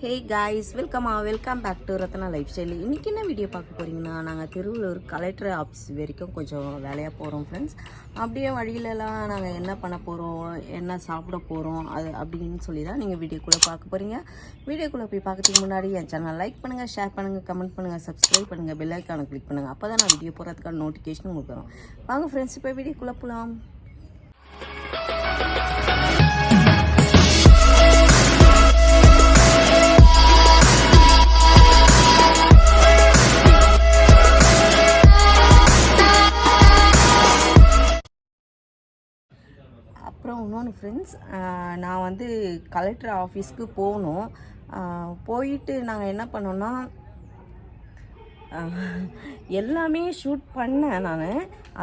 Hey guys, welcome back to Ratna lifestyle. இன்றைக்கி என்ன video பார்க்க போகிறீங்கன்னா, நாங்கள் திருவள்ளூர் கலெக்டர் ஆஃபீஸ் வரைக்கும் கொஞ்சம் வேலையாக போகிறோம் ஃப்ரெண்ட்ஸ். அப்படியே வழியிலலாம் நாங்கள் என்ன பண்ண போகிறோம், என்ன சாப்பிட போகிறோம், அது அப்படின்னு சொல்லி தான் நீங்கள் வீடியோக்குள்ளே பார்க்க போகிறீங்க. வீடியோக்குள்ளே போய் பார்க்கறதுக்கு முன்னாடி என் சேனல் லைக் பண்ணுங்கள், ஷேர் பண்ணுங்கள், கமெண்ட் பண்ணுங்கள், சப்ஸ்கிரைப் பண்ணுங்கள், பெல் ஐக்கானை கிளிக் பண்ணுங்கள். அப்போ தான் நான் வீடியோ போகிறதுக்கான நோட்டிஃபிகேஷன் உங்களுக்கு வரும். வாங்க ஃப்ரெண்ட்ஸ், இப்போ வீடியோக்குள்ளே போகலாம். அப்புறம் இன்னொன்று ஃப்ரெண்ட்ஸ், நான் வந்து கலெக்டர் ஆஃபீஸ்க்கு போகணும். போயிட்டு நாங்கள் என்ன பண்ணோன்னா, எல்லாமே ஷூட் பண்ணேன் நான்.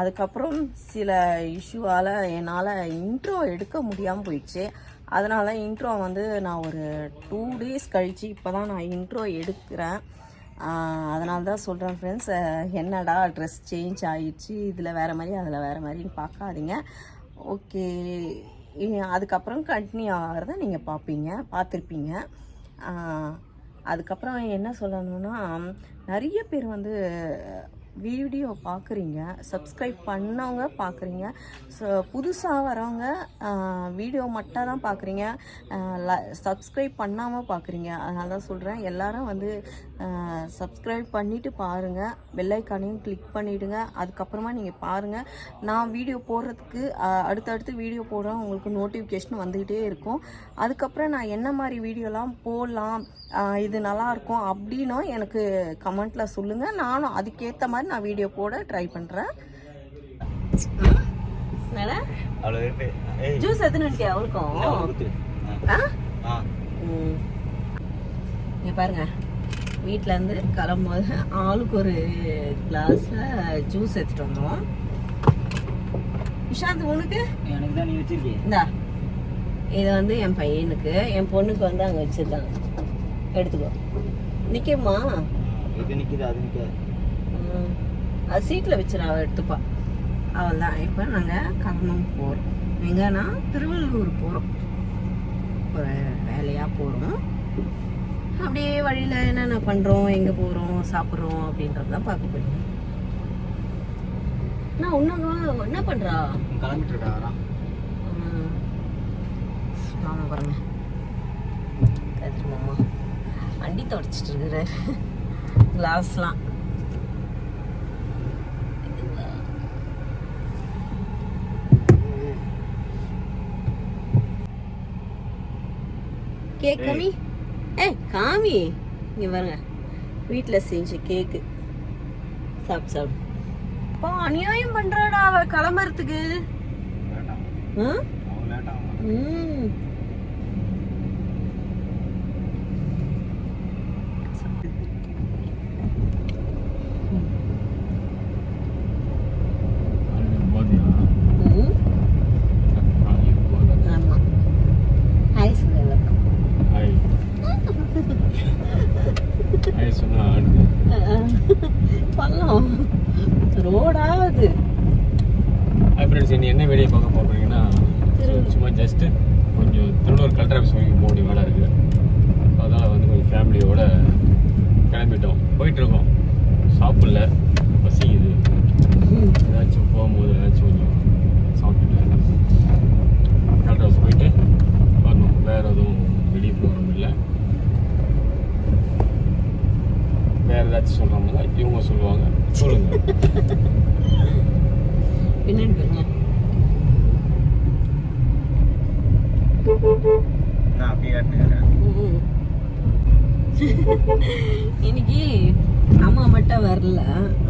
அதுக்கப்புறம் சில இஷ்யூவால் என்னால் இன்ட்ரோ எடுக்க முடியாமல் போயிடுச்சு. அதனால் இன்ட்ரோ வந்து நான் ஒரு 2 days கழித்து இப்போ தான் நான் இன்ட்ரோ எடுக்கிறேன். அதனால தான் சொல்கிறேன் ஃப்ரெண்ட்ஸ், என்னடா ட்ரெஸ் சேஞ்ச் ஆகிடுச்சு, இதில் வேறு மாதிரி அதில் வேறு மாதிரின்னு பார்க்காதீங்க. ஓகே, அதுக்கப்புறம் கண்டினியூ ஆகிறத நீங்கள் பார்த்துருப்பீங்க. அதுக்கப்புறம் என்ன சொல்லணும்னா, நிறைய பேர் வந்து வீடியோ பார்க்குறீங்க, சப்ஸ்கிரைப் பண்ணவங்க பார்க்குறீங்க, புதுசாக வரவங்க வீடியோ மட்டும் தான் பார்க்குறீங்க, சப்ஸ்கிரைப் பண்ணாமல் பார்க்குறீங்க. அதனால தான் சொல்கிறேன், எல்லோரும் வந்து சப்ஸ்கிரைப் பண்ணிவிட்டு பாருங்கள், பெல் ஐக்கானையும் கிளிக் பண்ணிவிடுங்க. அதுக்கப்புறமா நீங்கள் பாருங்கள், நான் வீடியோ போடுறதுக்கு அடுத்தடுத்து வீடியோ போடுறேன், உங்களுக்கு நோட்டிஃபிகேஷன் வந்துக்கிட்டே இருக்கும். அதுக்கப்புறம் நான் என்ன மாதிரி வீடியோலாம் போடலாம், இது நல்லாயிருக்கும் அப்படின்னும் எனக்கு கமெண்ட்டில் சொல்லுங்கள். நானும் அதுக்கேற்ற மாதிரி நான் வீடியோ போட ட்ரை பண்ணுறேன். ஜூஸ் எத்தனை அவருக்கும் இங்கே பாருங்க, வீட்டிலேருந்து கிளம்பும்போது ஆளுக்கு ஒரு கிளாஸில் ஜூஸ் எடுத்துகிட்டு வந்தோம். விஷாந்த், உனக்கு? எனக்கு தான். நீ வச்சிருக்கேன். இந்தா, இது வந்து என் பையனுக்கு, என் பொண்ணுக்கு வந்து அங்கே வச்சிருக்காங்க, எடுத்துக்கோ. நிற்குமா? இது நிற்கிது, அது நிற்காது. அது சீட்டில் வச்சிட, அவள் எடுத்துப்பா. அவள் தான். இப்போ நாங்கள் கிளம்ப போகிறோம். எங்கன்னா திருவள்ளூர் போகிறோம், ஒரு வேலையாக போகிறோம். அப்படியே வழியில் என்னென்ன பண்ணுறோம், எங்கே போகிறோம், சாப்பிட்றோம் அப்படின்றது தான் பார்க்க போகிறோம். நான் இன்னும் என்ன பண்ணுறா? கிளம்பிட்டு இருக்கா? மாமா பாருங்க, மாமா வண்டி தொடச்சிட்டு இருக்கிறாரு, கிளாஸ்லாம். கேக் காமி, காமி, இங்கே பாருங்க, வீட்டில் செஞ்ச கேக்கு. சாப்பிடு. அப்பா அநியாயம் பண்ணுறாடா அவ கிளம்புறதுக்கு. பள்ளம் ரோடாவது. என்ன வீடியோ பார்க்க போகிறீங்கன்னா, சும்மா ஜஸ்ட்டு கொஞ்சம் திருவள்ளூர் கலெக்டர் ஆஃபீஸ் வரைக்கும் போக வேண்டிய வேலை இருக்குது. அதனால் வந்து கொஞ்சம் ஃபேமிலியோடு கிளம்பிட்டோம், போயிட்டுருக்கோம். சாப்பிடல, பசிக்குது, ஏதாச்சும் போகும்போது ஏதாச்சும் கொஞ்சம் சாப்பிட்டுட்டு கலெக்டர் ஆஃபீஸ் போயிட்டு வரணும். வேறு எதுவும் வெளியே ப்ரோக்ராம் இல்லை. வேறு ஏதாச்சும் சொல்கிறாங்க, இவங்க சொல்லுவாங்க, சொல்லுங்கள். பின்னாடி பாருங்க, நான் அப்படியே காட்டுறேன். இன்னைக்கு அம்மா மட்டும் வரல,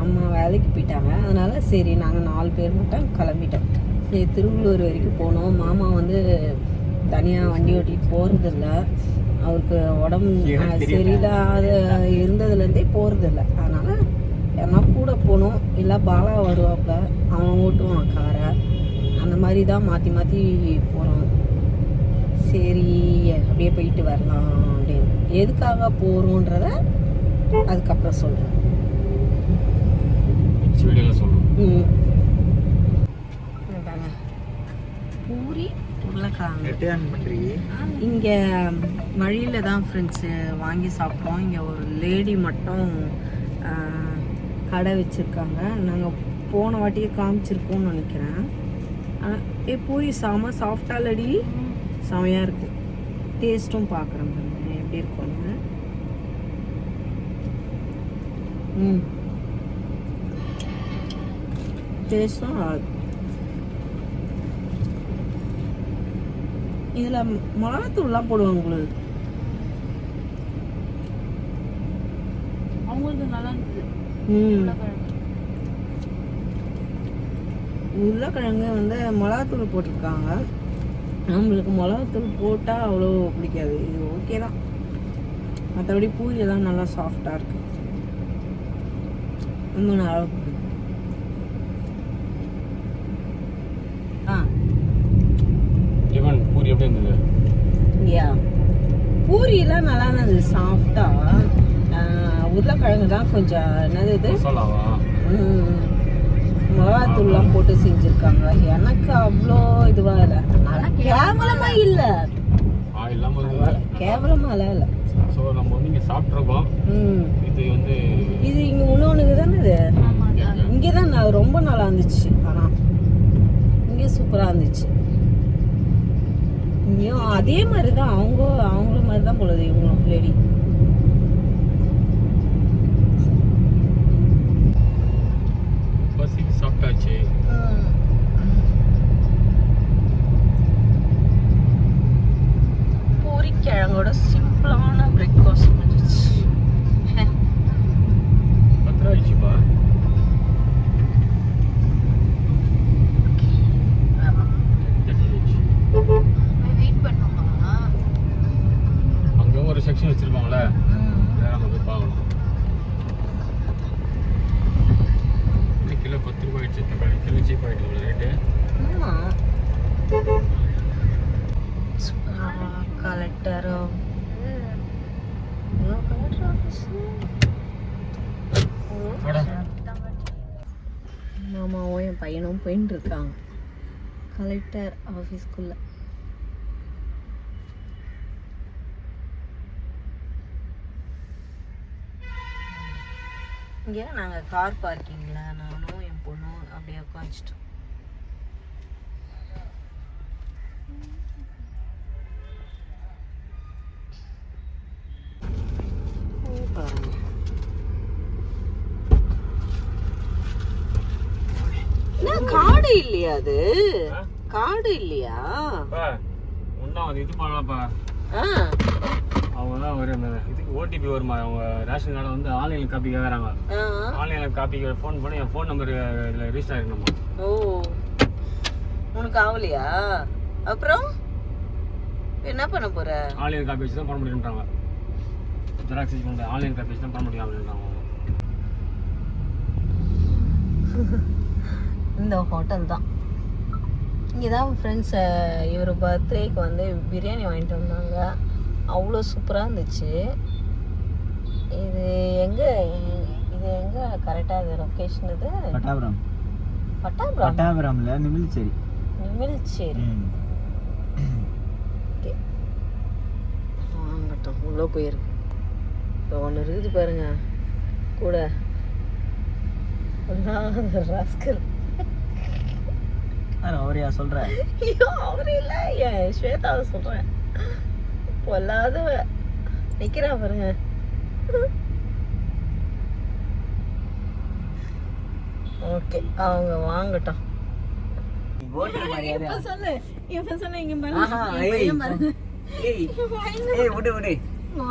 அம்மா வேலைக்கு போயிட்டாங்க. அதனால சரி நாங்கள் 4 பேர் மட்டும் கிளம்பிட்டோம். சரி, திருவள்ளூர் வரைக்கும் போனோம். மாமா வந்து தனியாக வண்டி ஓட்டிட்டு போகிறதில்ல, அவருக்கு உடம்பு சரியில்லாத இருந்ததுலேருந்தே போகிறதில்ல. அதனால் ஏன்னா கூட போகணும், இல்லை பாலா வருவாப்ப, அவன் ஓட்டுவான் காரை. அந்த மாதிரி தான் மாற்றி மாற்றி போகிறோம். சரி அப்படியே போயிட்டு வரலாம் அப்படின்னு. எதுக்காக போகிறோன்றத அதுக்கப்புறம் சொல்கிறேன். பூரி உருளைக்கிழங்கு பண்ணுறாங்க. நெட் ஆன் பண்ணுறீ? இங்கே வழியில் தான் ஃப்ரெண்ட்ஸு வாங்கி சாப்பிட்டோம். இங்கே ஒரு லேடி மட்டும் கடை வச்சுருக்காங்க. நாங்கள் போன வாட்டியே காமிச்சிருக்கோம்னு நினைக்கிறேன். பூரி செம சாஃப்டாக இல்லடி, செமையாக இருக்குது. டேஸ்ட்டும் பார்க்குறேன் பாருங்க எப்படி இருக்கும்னு. டேஸ்ட்டும் இதில் மிளகாத்தூள்லாம் போடுவாங்க உங்களுக்கு. அவங்களுக்கு நல்லா இருந்தது. உருளைக்கிழங்கு வந்து மிளகாத்தூள் போட்டிருக்காங்க. நம்மளுக்கு மிளகாத்தூள் போட்டால் அவ்வளோ பிடிக்காது. இது ஓகே தான். மற்றபடி பூரியெல்லாம் நல்லா சாஃப்டாக இருக்கு. ரொம்ப நல்லா இருக்கு. ஈவன் பூரி எப்படி இருந்தது? பூரியெல்லாம் நல்லா இருந்தது சாஃப்டாக. உருளைக்கிழங்கு தான் கொஞ்சம் என்னது இது மசாலாவா? மிளகாத்தூள்லாம் போட்டு செஞ்சுருக்காங்க. எனக்கு அவ்வளோ இதுவாக இல்லை. ஆனால் கேவலமாக இல்லை, கேவலமாக இல்லை. ஸோ நம்ம வந்து இங்கே சாப்பிட்ருக்கோம். இது வந்து இது இங்கே இன்னொன்றுக்கு தானே இது. இங்கே தான் ரொம்ப நல்லா இருந்துச்சு. ஆனால் இங்கே சூப்பராக இருந்துச்சு. இங்கேயும் அதே மாதிரி தான், அவங்கள மாதிரி தான் போலது இவங்களும் லேடி. பசிக்கு சாப்பிட்டாச்சு. பூரிக்கிழங்கோட சிம்பிளான பிரேக்ஃபாஸ்ட் முடிஞ்சிச்சு. 10 ஆயிடுச்சுப்பா. வெயிட் பண்ணுவாங்களா? அங்கே ஒரு செக்ஷன் வச்சிருப்பாங்களே, நம்ம போய் பார்க்கணும். கிலோ 10 ரூபாய் ஆயிடுச்சு. தக்காளி கிலோ சீப் ஆகிடுது ரேட்டு. கலெக்டர் மாமாவும் என் பையனும் போயின்னு இருக்காங்க கலெக்டர் ஆஃபீஸ்க்குள்ள. இங்கே நாங்கள் கார் பார்க்கிங்கில் நானும் என் பொண்ணும் அப்படியே உட்காந்துட்டோம். காடு இல்லையா? அது காடு இல்லையா? ஒன்றும் அது இது பண்ணலாம்ப்பா. அவங்க தான் ஒரு இதுக்கு ஓடிபி வருமா? அவங்க ரேஷன் கார்டை வந்து ஆன்லைனில் காப்பி கேட்குறாங்க. ஆன்லைனில் காப்பிக்கு ஃபோன் பண்ணி என் ஃபோன் நம்பர் இதில் ரிஜிஸ்டர் ஆகிருக்கணுமா? ஓ, உனக்கு ஆகலையா? அப்புறம் என்ன பண்ண போற? ஆன்லைன் காப்பி வச்சு தான் பண்ண முடியுன்றாங்க. ஜெராக்ஸ் வச்சு பண்ண ஆன்லைன் காப்பி வச்சு தான் பண்ண முடியும் அப்படின்றாங்க. இந்த ஹோட்டல் தான். இங்கே தான் ஃப்ரெண்ட்ஸ் இவர் பர்த்டேக்கு வந்து பிரியாணி வாங்கிட்டு வந்தாங்க. அவ்வளோ சூப்பராக இருந்துச்சு. இது எங்கே கரெக்டாக இது லொக்கேஷன்? இது பட்டாபுரம்ல நிமில்சேரி. ஓகே, வாங்கட்டும். உள்ளே போயிருக்கு. இப்போ ஒன்று இருக்குது பாருங்க கூட, ராஸ்கல். அவரையா சொல்ற? ஐயோ, அவரு இல்ல, என் ஸ்வேதாவை சொல்றேன். பொல்லாத நிக்கிறா பாருங்க. ஓகே, அவங்க வாங்கட்டும். இப்ப சொல்லு இங்க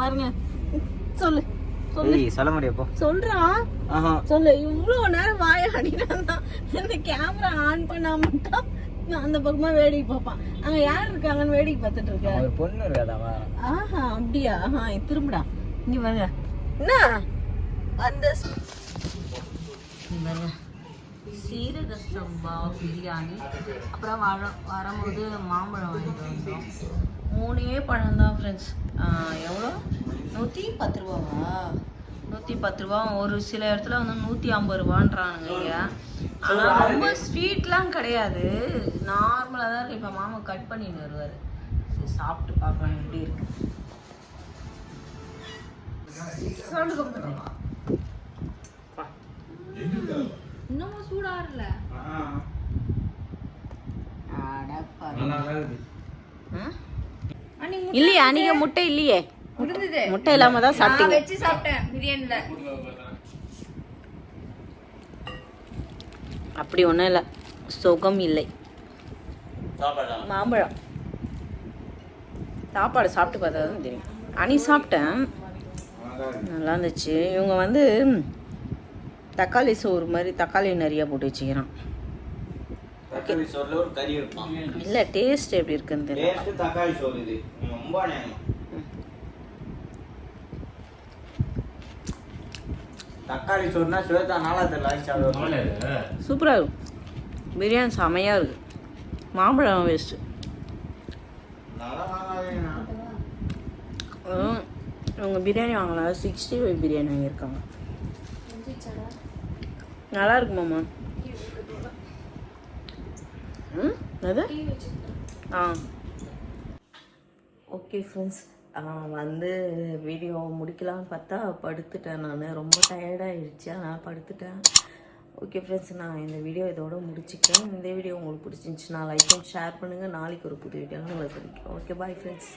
பாருங்க. சொல்லு சொல்ல முடியப்போ சொல்றா. சொல்லு. இவ்வளவு நேரம் வாய அடினா இந்த கேமரா ஆன் பண்ணா மட்டும் அந்த பக்கமா வேடிக்கை பார்ப்பான். அங்க யார் இருக்காங்கன்னு வேடிக்கை பார்த்துட்டு இருக்க. ஒரு பொண்ணு இருக்காதாமா? ஆஹா, அப்படியா? திரும்புடா. இங்க பாருங்க. என்ன அந்த சீரக சம்பா பிரியாணி, அப்புறம் வரும்போது மாம்பழம் வாங்கிட்டு வந்தோம். 3 பழம் தான் ஃப்ரெண்ட்ஸ். எவ்வளோ? 110 ரூபாவா? 110 ரூபா, ஒரு சில இடத்துல வந்து 150 ரூபான்றானுங்க இங்க. ஆனால் ரொம்ப ஸ்வீட்லாம் கிடையாது, நார்மலாக தான் இருக்கு. இப்போ மாமா கட் பண்ணிட்டு வருவார். சரி சாப்பிட்டு பார்க்கலாம் எப்படி இருக்கு. இன்னமும் சூடாகல. இல்லையா நீங்க முட்டை இல்லையே, முடிஞ்சது. முட்டை இல்லாம தான் நான் சாப்பிட்டீங்க. வச்சு சாப்பிட்டேன் பிரியாணில. அப்படி ஒன்றும் இல்லை, சுகம் இல்லை. மாம்பழம் சாப்பாடு சாப்பிட்டு பார்த்தா தான் தெரியும். அனி சாப்பிட்டேன், நல்லா இருந்துச்சு. இவங்க வந்து தக்காளி சோறு மாதிரி தக்காளி நிறையா போட்டு வச்சுக்கிறான். தக்காளி சோறுல ஒரு கறி வைப்பான். இல்லை டேஸ்ட் எப்படி இருக்குன்னு தெரியல. டேஸ்ட் தக்காளி சோறு இது ரொம்ப நேரம். தக்காளி சோறுனா ஸ்வேதா நாலாவது லாய்ச்சி சாப்பிடுவோம். சூப்பராக இருக்கும், பிரியாணி செமையாக இருக்குது. மாம்பழம் வேஸ்ட்டு. இவங்க பிரியாணி வாங்கலாம், 65 பிரியாணி வாங்கியிருக்காங்க. நல்லா இருக்குமாம்மா? அது ஓகே ஃப்ரெண்ட்ஸ், வந்து வீடியோ முடிக்கலாம்னு பார்த்தா படுத்துட்டேன். நான் ரொம்ப டயர்டாகிடுச்சு, அதனால் படுத்துட்டேன். ஓகே ஃப்ரெண்ட்ஸ், நான் இந்த வீடியோ இதோட முடிச்சுக்கிறேன். இந்த வீடியோ உங்களுக்கு பிடிச்சிருந்துச்சுன்னா லைக் அண்ட் ஷேர் பண்ணுங்கள். நாளைக்கு ஒரு புது வீடியோவில் உங்களை சந்திக்கிறேன். Okay bye friends.